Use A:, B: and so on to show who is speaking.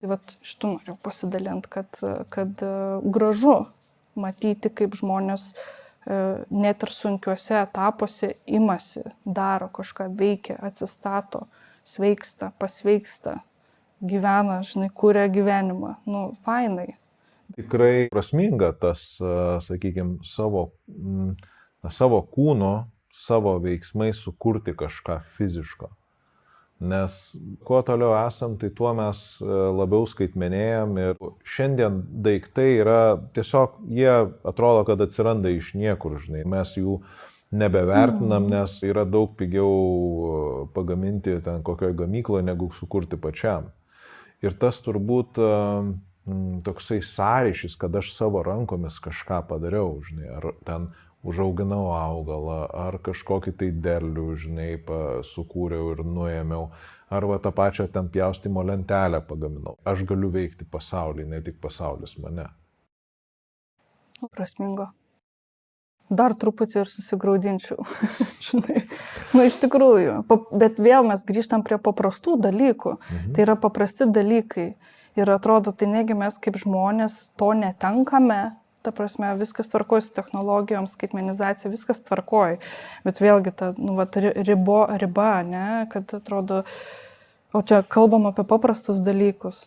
A: Tai vat šitų noriu pasidalinti, kad gražu matyti, kaip žmonės net ir sunkiuose etapuose imasi, daro kažką, veikia, atsistato, sveiksta, pasveiksta, gyvena, žinai, kuria gyvenimą. Nu, fainai.
B: Tikrai prasminga tas, sakykime, savo kūno, savo veiksmais sukurti kažką fiziško. Nes kuo toliau esam, tai tuo mes labiau skaitmenėjam ir šiandien daiktai yra tiesiog, jie atrodo, kad atsiranda iš niekur, žinai. Mes jų nebevertinam, nes yra daug pigiau pagaminti ten kokioj gamykloje, negu sukurti pačiam. Ir tas turbūt toksai sąryšis, kad aš savo rankomis kažką padariau, žinai, ar ten užauginau augalą, ar kažkokį tai derlių, žinai, sukūriau ir nuėmiau, ar va tą pačią ten pjaustimo lentelę pagaminau. Aš galiu veikti pasaulį, ne tik pasaulis mane.
A: Prasmingo. Dar truputį ir susigraudinčiau, žinai. Nu, iš tikrųjų. Bet vėl mes grįžtam prie paprastų dalykų. Tai yra paprasti dalykai. Ir atrodo, tai negi mes kaip žmonės to netenkame. Ta prasme, viskas tvarkoja su technologijom, skaitmenizacija, viskas tvarkoja. Bet vėlgi ta riba, ne, kad atrodo, o čia kalbam apie paprastus dalykus.